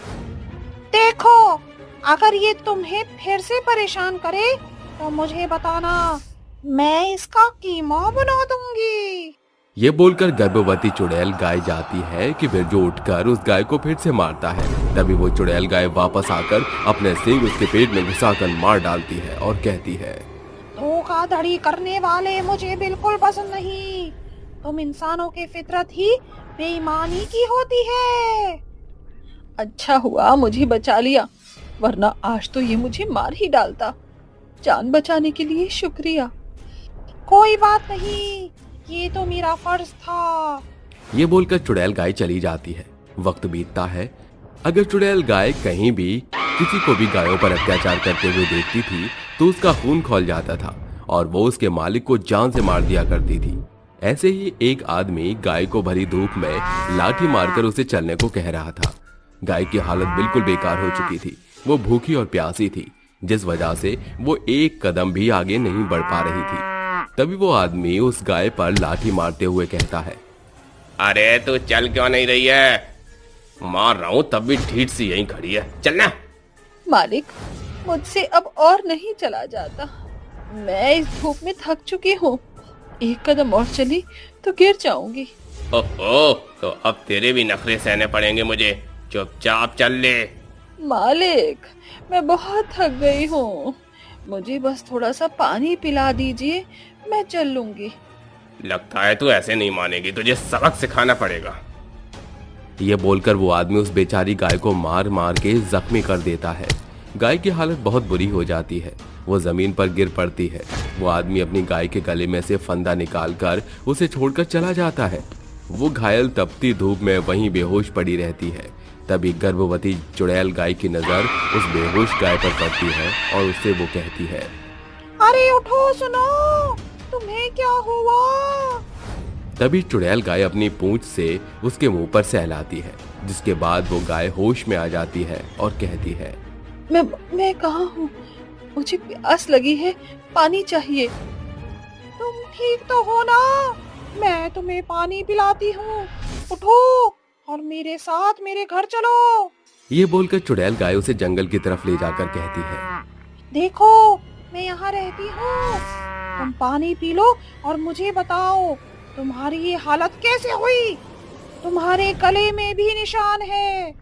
देखो, अगर ये तुम्हें फिर से परेशान करे तो मुझे बताना, मैं इसका कीमा बना दूंगी। ये बोलकर गर्भवती चुड़ैल गाय जाती है कि बिरजू उठकर उस गाय को फिर से मारता है। तभी वो चुड़ैल गाय वापस आकर अपने सींग उसके पेट में घुसाकर मार डालती है और कहती है, धोखाधड़ी करने वाले मुझे बिल्कुल पसंद नहीं। तुम इंसानों की फितरत ही बेईमानी की होती है। अच्छा हुआ मुझे बचा लिया, वरना आज तो ये मुझे मार ही डालता। जान बचाने के लिए शुक्रिया। कोई बात नहीं, ये तो मेरा फर्ज था। ये बोलकर चुड़ैल गाय चली जाती है। वक्त बीतता है। अगर चुड़ैल गाय कहीं भी किसी को भी गायों पर अत्याचार करते हुए देखती थी तो उसका खून खौल जाता था और वो उसके मालिक को जान से मार दिया करती थी। ऐसे ही एक आदमी गाय को भरी धूप में लाठी मारकर उसे चलने को कह रहा था। गाय की हालत बिल्कुल बेकार हो चुकी थी। वो भूखी और प्यासी थी, जिस वजह से वो एक कदम भी आगे नहीं बढ़ पा रही थी। तभी वो आदमी उस गाय पर लाठी मारते हुए कहता है, अरे तू चल क्यों नहीं रही है? मार रहा हूँ तब भी ढीठ सी यहीं खड़ी है, चलना। मालिक, मुझसे अब और नहीं चला जाता। मैं इस धूप में थक चुकी हूँ। एक कदम और चली तो गिर जाऊंगी। ओहो, तो अब तेरे भी नखरे सहने पड़ेंगे मुझे। चुपचाप चल ले। मालिक, मैं बहुत थक गई हूँ, मुझे बस थोड़ा सा पानी पिला दीजिए, मैं चल लूंगी। लगता है तू ऐसे नहीं मानेगी, तुझे सबक सिखाना पड़ेगा। ये बोलकर वो आदमी उस बेचारी गाय को मार मार के जख्मी कर देता है। गाय की हालत बहुत बुरी हो जाती है। वो जमीन पर गिर पड़ती है। वो आदमी अपनी गाय के गले में से फंदा निकालकर उसे छोड़कर चला जाता है। वो घायल तपती धूप में वहीं बेहोश पड़ी रहती है। तभी गर्भवती चुड़ैल गाय की नजर उस बेहोश गाय पर पड़ती है और उससे वो कहती है, अरे उठो, सुनो, तुम्हें क्या हुआ? तभी चुड़ैल गाय अपनी पूंछ से उसके मुंह पर सहलाती है, जिसके बाद वो गाय होश में आ जाती है और कहती है, मैं कहाँ हूँ? मुझे प्यास लगी है, पानी चाहिए। तुम ठीक तो हो ना? मैं तुम्हें पानी पिलाती हूँ। उठो और मेरे साथ मेरे घर चलो। ये बोलकर चुड़ैल गाय उसे जंगल की तरफ ले जाकर कहती है, देखो, मैं यहाँ रहती हूँ। तुम पानी पी लो और मुझे बताओ तुम्हारी ये हालत कैसे हुई? तुम्हारे गले में भी निशान है।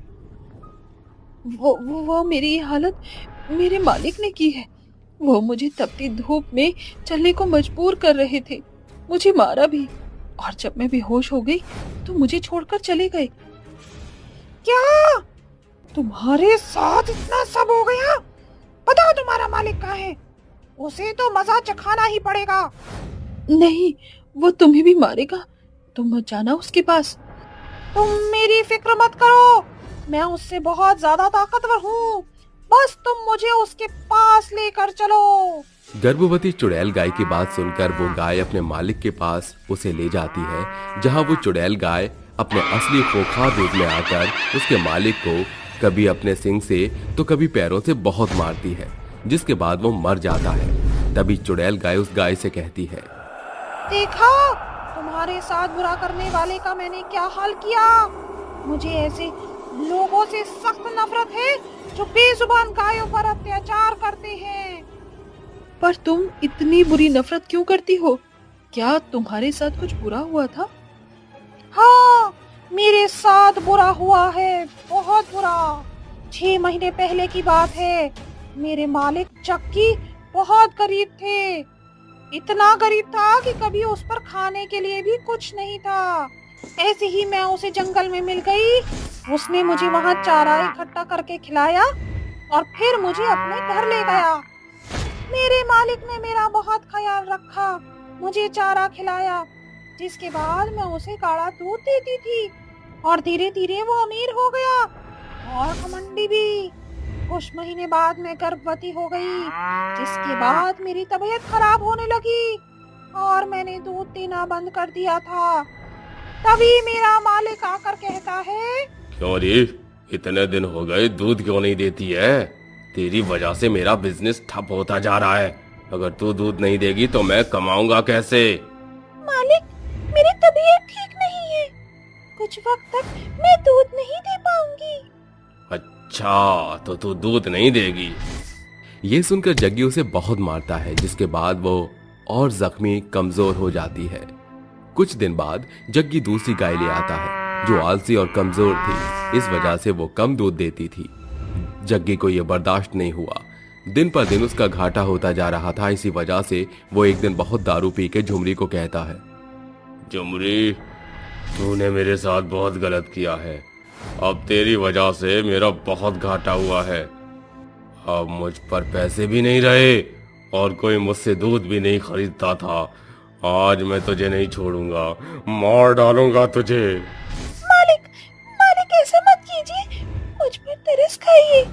वो मेरी हालत मेरे मालिक ने की है। वो मुझे तपती धूप में चलने को मजबूर कर रहे थे, मुझे मारा भी, और जब मैं बेहोश हो गई तो मुझे छोड़कर चले गए। क्या तुम्हारे साथ इतना सब हो गया? बताओ तुम्हारा मालिक कहाँ है? उसे तो मजा चखाना ही पड़ेगा। नहीं, वो तुम्हें भी मारेगा, तुम मत जाना उसके पास। तुम मेरी फिक्र मत करो, मैं उससे बहुत ज्यादा ताकतवर हूँ। बस तुम मुझे उसके पास लेकर चलो। गर्भवती चुड़ैल गाय की बात सुनकर वो गाय अपने मालिक के पास उसे ले जाती है, जहां वो चुड़ैल गाय अपने असली खोखा रूप में आकर उसके मालिक को कभी अपने सींग से तो कभी पैरों से बहुत मारती है, जिसके बाद वो मर जाता है। तभी चुड़ैल गाय उस गाय से कहती है, देखा, तुम्हारे साथ बुरा करने वाले का मैंने क्या हाल किया। मुझे ऐसे लोगों से सख्त नफरत है जो बेजुबान गायों पर अत्याचार करते हैं। पर तुम इतनी बुरी नफरत क्यों करती हो? क्या तुम्हारे साथ कुछ बुरा हुआ था? हाँ, मेरे साथ बुरा हुआ है, बहुत बुरा। 6 महीने पहले की बात है। मेरे मालिक चक्की बहुत गरीब थे। इतना गरीब था कि कभी उस पर खाने के लिए भी कुछ नहीं था। ऐसे ही मैं उसे जंगल में मिल गई। उसने मुझे वहाँ चारा इकट्ठा करके खिलाया और फिर मुझे अपने घर ले गया। मेरे मालिक ने मेरा बहुत ख्याल रखा, मुझे चारा खिलाया, जिसके बाद मैं उसे गाढ़ा दूध देती थी और धीरे धीरे वो अमीर हो गया और घमंडी भी। कुछ महीने बाद मैं गर्भवती हो गई, जिसके बाद मेरी तबीयत खराब होने लगी और मैंने दूध देना बंद कर दिया था। तभी मेरा मालिक आकर कहता है, क्यों रे, इतने दिन हो गए दूध क्यों नहीं देती है? तेरी वजह से मेरा बिजनेस ठप होता जा रहा है। अगर तू दूध नहीं देगी तो मैं कमाऊंगा कैसे? मालिक, मेरी तबीयत ठीक नहीं है, कुछ वक्त तक मैं दूध नहीं दे पाऊंगी। अच्छा, तो तू दूध नहीं देगी? ये सुनकर जग्गी उसे बहुत मारता है, जिसके बाद वो और जख्मी कमजोर हो जाती है। कुछ दिन बाद जग्गी दूसरी गाय ले आता है, जो आलसी और कमजोर थी। इस वजह से वो कम दूध देती थी। जग्गी को यह बर्दाश्त नहीं हुआ। दिन पर दिन उसका घाटा होता जा रहा था। इसी वजह से वो एक दिन बहुत दारू पी के झुमरी को कहता है, झुमरी, तूने मेरे साथ बहुत गलत किया है। अब तेरी वजह से मेरा बहुत घाटा हुआ है। अब मुझ पर पैसे भी नहीं रहे और कोई मुझसे दूध भी नहीं खरीदता था। आज मैं तुझे नहीं छोड़ूंगा, मार डालूंगा तुझे। मालिक, मालिक ऐसा मत कीजिए, मुझ पर तरस खाइए।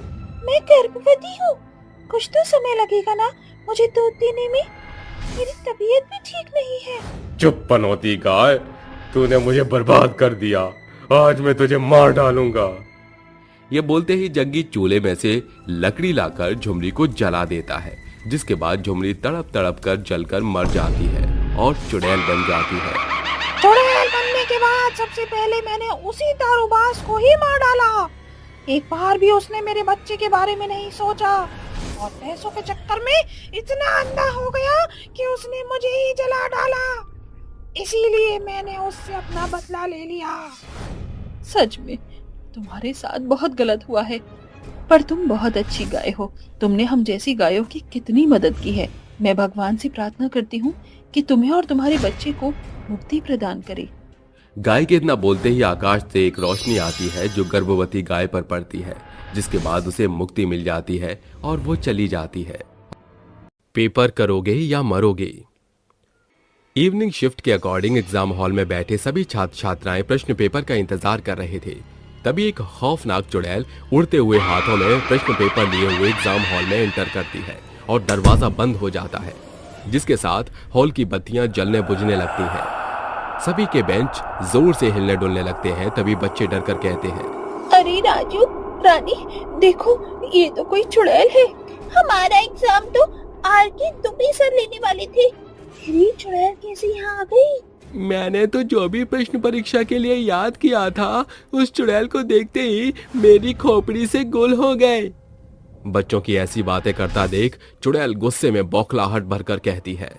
मैं गर्भवती हूँ, कुछ तो समय लगेगा ना मुझे दूध देने में। मेरी तबीयत भी ठीक नहीं है। चुप पनौती गाय, तूने मुझे बर्बाद कर दिया। आज मैं तुझे मार डालूंगा। ये बोलते ही जग्गी चूल्हे में से लकड़ी लाकर झुमरी को जला देता है, जिसके बाद झुमरी तड़प तड़प कर जलकर मर जाती है और चुड़ैल बन जाती है। चुड़ैल बनने के बाद सबसे पहले मैंने उसी दारूबाज को ही मार डाला। एक बार भी उसने मेरे बच्चे के बारे में नहीं सोचा और पैसों के चक्कर में इतना अंधा हो गया कि उसने मुझे ही जला डाला। इसीलिए मैंने उससे अपना बदला ले लिया। सच में तुम्हारे साथ बहुत गलत हुआ है, पर तुम बहुत अच्छी गाय हो। तुमने हम जैसी गायों की कितनी मदद की है। मैं भगवान से प्रार्थना करती हूँ कि तुम्हें और तुम्हारे बच्चे को मुक्ति प्रदान करे। गाय के इतना बोलते ही आकाश से एक रोशनी आती है, जो गर्भवती गाय पर पड़ती है, जिसके बाद उसे मुक्ति मिल जाती है और वो चली जाती है। पेपर करोगे या मरोगे? इवनिंग शिफ्ट के अकॉर्डिंग एग्जाम हॉल में बैठे सभी छात्र छात्राएं प्रश्न पेपर का इंतजार कर रहे थे। तभी एक खौफनाक चुड़ैल उड़ते हुए हाथों में प्रश्न पेपर लिए हुए एग्जाम हॉल में एंटर करती है और दरवाजा बंद हो जाता है, जिसके साथ हॉल की बत्तियां जलने बुझने लगती हैं। सभी के बेंच जोर से हिलने डुलने लगते हैं। तभी बच्चे डरकर कहते हैं, अरे राजू, रानी, देखो ये तो कोई चुड़ैल है। हमारा एग्जाम तो आर के दुबे सर लेने वाले थे, फिर ये चुड़ैल कैसे यहाँ आ गई? मैंने तो जो भी प्रश्न परीक्षा के लिए याद किया था, उस चुड़ैल को देखते ही मेरी खोपड़ी से गुल हो गए। बच्चों की ऐसी बातें करता देख चुड़ैल गुस्से में बौखलाहट भरकर कहती है,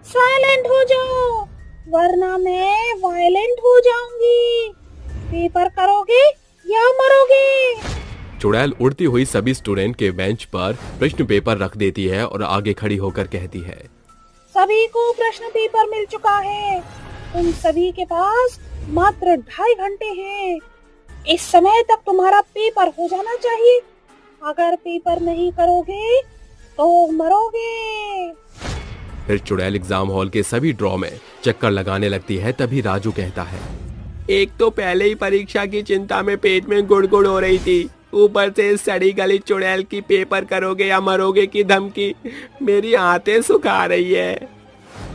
साइलेंट हो जाओ, वरना मैं वायलेंट हो जाऊंगी। पेपर करोगे या मरोगे? चुड़ैल उड़ती हुई सभी स्टूडेंट के बेंच पर प्रश्न पेपर रख देती है और आगे खड़ी होकर कहती है, सभी को प्रश्न पेपर मिल चुका है। तुम सभी के पास मात्र 2.5 घंटे हैं। इस समय तक तुम्हारा पेपर हो जाना चाहिए। अगर पेपर नहीं करोगे तो मरोगे। फिर चुड़ैल एग्जाम हॉल के सभी ड्रॉ में चक्कर लगाने लगती है। तभी राजू कहता है, एक तो पहले ही परीक्षा की चिंता में पेट में गुड़गुड़ हो रही थी, ऊपर से इस सड़ी गली चुड़ैल की पेपर करोगे या मरोगे की धमकी मेरी आंतें सुखा रही है।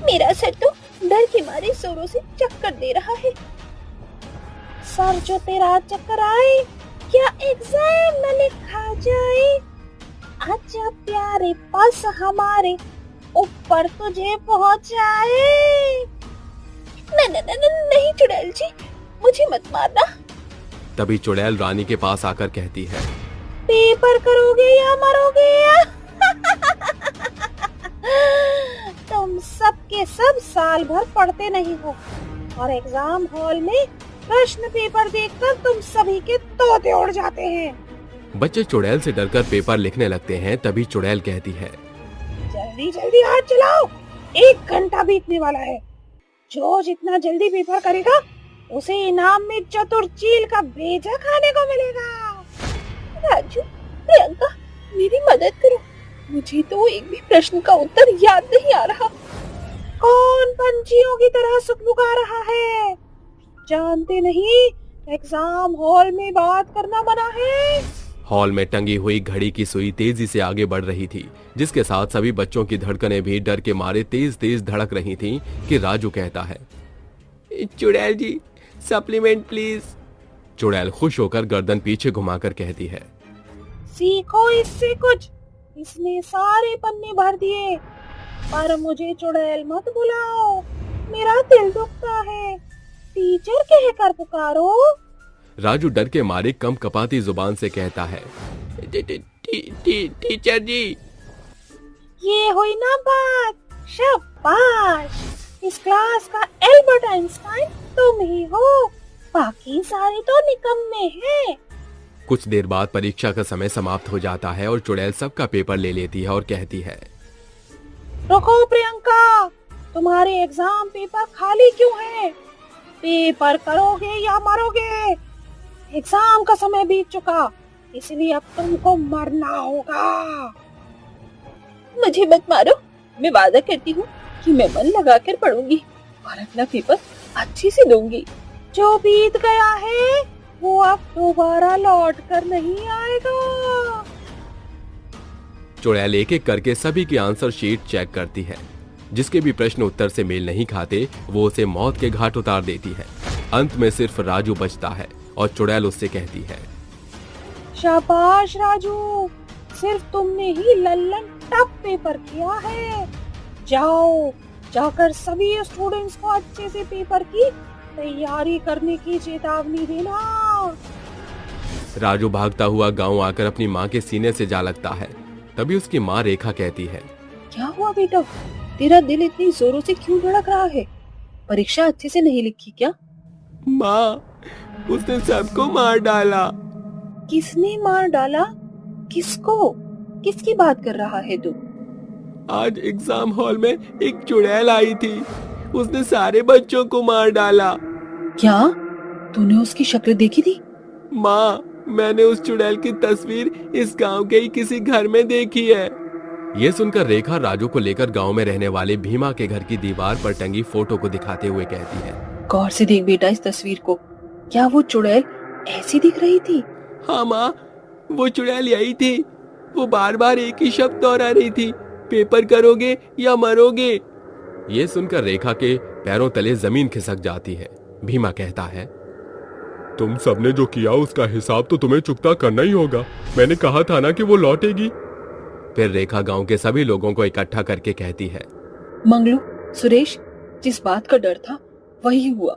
मेरा सर तो डर के मारे जोरों से चक्कर दे रहा है। सर जो तेरा चक्कर आए, क्या एग्जाम न लिखा जाए? आजा प्यारे पास हमारे, ऊपर तुझे पहुंचाए। नहीं चुड़ैल जी, मुझे मत मारना। तभी चुड़ैल रानी के पास आकर कहती है, पेपर करोगे या मरोगे? तुम सब के सब साल भर पढ़ते नहीं हो और एग्जाम हॉल में प्रश्न पेपर देखकर तुम सभी के तोते उड़ जाते हैं। बच्चे चुड़ैल से डरकर पेपर लिखने लगते हैं। तभी चुड़ैल कहती है, जल्दी जल्दी हाथ चलाओ, 1 घंटा बीतने वाला है। जो जितना जल्दी पेपर करेगा उसे इनाम में चतुर चील का भेजा खाने को मिलेगा। राजू, प्रियंका, मेरी मदद करो, मुझे तो एक भी प्रश्न का उत्तर याद नहीं आ रहा। कौन पंछियों की तरह सुखबुका रहा है? जानते नहीं एग्जाम हॉल में बात करना मना है। हॉल में टंगी हुई घड़ी की सुई तेजी से आगे बढ़ रही थी, जिसके साथ सभी बच्चों की धड़कनें भी डर के मारे तेज तेज धड़क रही थीं कि राजू कहता है, चुड़ैल जी सप्लीमेंट प्लीज। चुड़ैल खुश होकर गर्दन पीछे घुमाकर कहती है, सीखो इससे कुछ, इसने सारे पन्ने भर दिए। पर मुझे चुड़ैल मत बुलाओ, मेरा दिल दुखता है, टीचर कहकर पुकारो। राजू डर के मारे कम कपाती जुबान से कहता है, टीचर जी। ये हुई ना बात, शाबाश। इस क्लास का एल्बर्ट आइंस्टाइन तुम ही हो, बाकी सारे तो निकम्मे हैं। कुछ देर बाद परीक्षा का समय समाप्त हो जाता है और चुड़ैल सबका पेपर ले लेती है और कहती है, रुको प्रियंका, तुम्हारे एग्जाम पेपर खाली क्यों है? पेपर करोगे या मरोगे? एग्जाम का समय बीत चुका, इसलिए अब तुमको मरना होगा। मुझे मत मारो, मैं वादा करती हूँ कि मैं मन लगाकर पढ़ूंगी और अपना पेपर अच्छे से दूंगी। जो बीत गया है वो अब दोबारा लौट कर नहीं आएगा। चुड़ैल एक एक करके सभी की आंसर शीट चेक करती है। जिसके भी प्रश्न उत्तर से मेल नहीं खाते वो उसे मौत के घाट उतार देती है। अंत में सिर्फ राजू बचता है और चुड़ैल उससे कहती है, शाबाश राजू, सिर्फ तुमने ही लल्लन टफ पेपर किया है। जाओ, जाकर सभी स्टूडेंट्स को अच्छे से पेपर की तैयारी करने की चेतावनी देना। राजू भागता हुआ गांव आकर अपनी माँ के सीने से जा लगता है। तभी उसकी माँ रेखा कहती है, क्या हुआ बेटा, तेरा दिल इतनी जोरों से क्यों धड़क रहा है? परीक्षा अच्छे से नहीं लिखी क्या? माँ, उसने सबको मार डाला। किसने मार डाला? किसको? किसकी बात कर रहा है तू? आज एग्जाम हॉल में एक चुड़ैल आई थी, उसने सारे बच्चों को मार डाला। क्या तूने उसकी शक्ल देखी थी? माँ, मैंने उस चुड़ैल की तस्वीर इस गांव के ही किसी घर में देखी है। ये सुनकर रेखा राजू को लेकर गांव में रहने वाले भीमा के घर की दीवार पर टंगी फोटो को दिखाते हुए कहती है, गौर से देख बेटा इस तस्वीर को, क्या वो चुड़ैल ऐसी दिख रही थी? हाँ माँ, वो चुड़ैल यही थी। वो बार बार एक ही शब्द दोहरा रही थी, पेपर करोगे या मरोगे। ये सुनकर रेखा के पैरों तले जमीन खिसक जाती है। भीमा कहता है, तुम सबने जो किया उसका हिसाब तो तुम्हें चुकता करना ही होगा। मैंने कहा था ना कि वो लौटेगी। फिर रेखा गांव के सभी लोगों को इकट्ठा करके कहती है, मंगलू, सुरेश, जिस बात का डर था वही हुआ,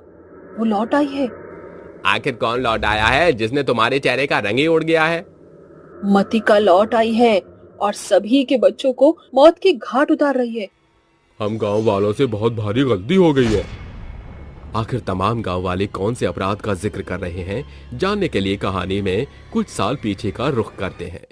वो लौट आई है। आखिर कौन लौट आया है जिसने तुम्हारे चेहरे का रंग ही उड़ गया है? मतिका लौट आई है और सभी के बच्चों को मौत के घाट उतार रही है। हम गांव वालों से बहुत भारी गलती हो गई है। आखिर तमाम गांव वाले कौन से अपराध का जिक्र कर रहे हैं, जानने के लिए कहानी में कुछ साल पीछे का रुख करते हैं।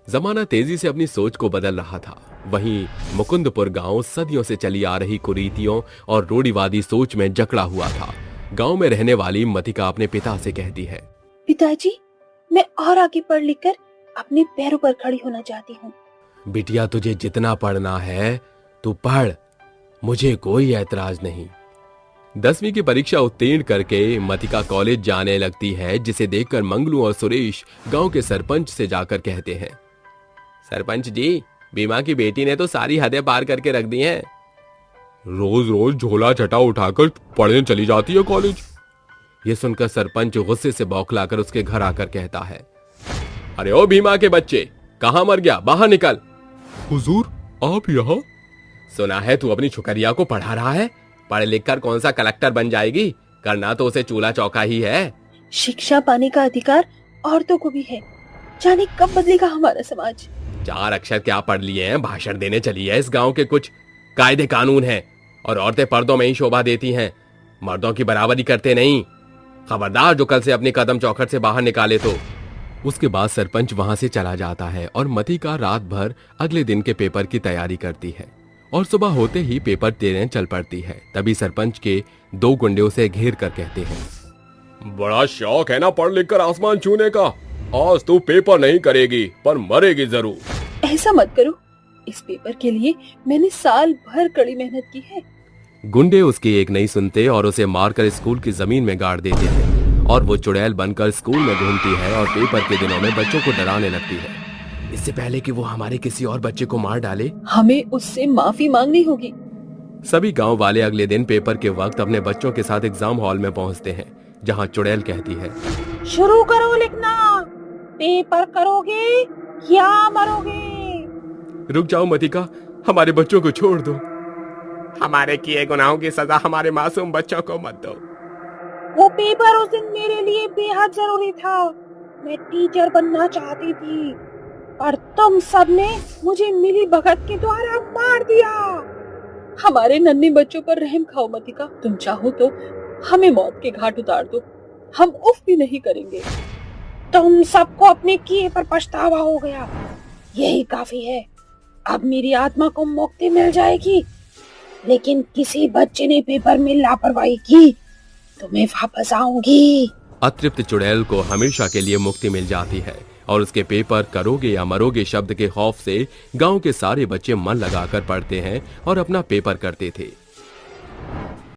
जमाना तेजी से अपनी सोच को बदल रहा था। वहीं मुकुंदपुर गांव सदियों से चली आ रही कुरीतियों और रूढ़िवादी सोच में जकड़ा हुआ था। गांव में रहने वाली मतिका अपने पिता से कहती है, पिताजी, मैं और आगे पढ़ लिख कर अपने पैरों पर खड़ी होना चाहती हूँ। बिटिया, तुझे जितना पढ़ना है तू पढ़, मुझे कोई ऐतराज नहीं। 10वीं की परीक्षा उत्तीर्ण करके मतिका कॉलेज जाने लगती है, जिसे देखकर मंगलू और सुरेश गांव के सरपंच से जाकर कहते हैं, सरपंच जी, भीमा की बेटी ने तो सारी हदें पार करके रख दी हैं। रोज रोज झोला चटा उठाकर पढ़ने चली जाती है कॉलेज। ये सुनकर सरपंच गुस्से से बौखलाकर उसके घर आकर कहता है, अरे ओ भीमा के बच्चे, कहां मर गया, बाहर निकल। हुजूर, आप यहाँ? सुना है तू अपनी छुकरिया को पढ़ा रहा है। पढ़ लिख कर कौन सा कलेक्टर बन जाएगी, करना तो उसे चूल्हा चौका ही है। शिक्षा पाने का अधिकार औरतों को भी है, जाने कब बदलेगा हमारा समाज। 4 अक्षर क्या पढ़ लिए हैं, भाषण देने चली है। इस गांव के कुछ कायदे कानून हैं और औरतें पर्दों में ही शोभा देती हैं, मर्दों की बराबरी करते नहीं। खबरदार जो कल से अपनी कदम चौखट से बाहर निकाले तो। उसके बाद सरपंच वहां से चला जाता है और मतिका रात भर अगले दिन के पेपर की तैयारी करती है और सुबह होते ही पेपर देने चल पड़ती है। तभी सरपंच के 2 गुंडे उसे घेर कर कहते हैं, बड़ा शौक है ना पढ़ लिख कर आसमान छूने का। आज तू पेपर नहीं करेगी पर मरेगी जरूर। ऐसा मत करो, इस पेपर के लिए मैंने साल भर कड़ी मेहनत की है। गुंडे उसकी एक नहीं सुनते और उसे मारकर स्कूल की जमीन में गाड़ देते हैं और वो चुड़ैल बनकर स्कूल में घूमती है और पेपर के दिनों में बच्चों को डराने लगती है, इससे पहले कि वो हमारे किसी और बच्चे को मार डाले। हमें उससे माफी मांगनी होगी। सभी गांव वाले अगले दिन पेपर के वक्त अपने बच्चों के साथ एग्जाम हॉल में पहुंचते हैं, जहां चुड़ैल कहती है, शुरू करो लिखना, पेपर करोगे या मरोगे। रुक जाओ मतिका, हमारे बच्चों को छोड़ दो। हमारे किए गुनाहों की सजा हमारे मासूम बच्चों को मत दो। वो पेपर उस दिन मेरे लिए बेहद जरूरी था। मैं टीचर बनना चाहती थी, पर तुम सबने मुझे मिली भगत के द्वारा मार दिया। हमारे नन्हे बच्चों पर रहम खाओ मतिका। तुम चाहो तो हमें मौत के घाट उतार दो, हम उफ भी नहीं करेंगे। तुम सबको अपने किए पर पछतावा हो गया, यही काफी है। अब मेरी आत्मा को मुक्ति मिल जाएगी। लेकिन किसी बच्चे ने पेपर में लापरवाही की तो मैं वापस आऊंगी। अतृप्त चुड़ैल को हमेशा के लिए मुक्ति मिल जाती है और उसके पेपर करोगे या मरोगे शब्द के खौफ से गांव के सारे बच्चे मन लगाकर पढ़ते हैं और अपना पेपर करते थे।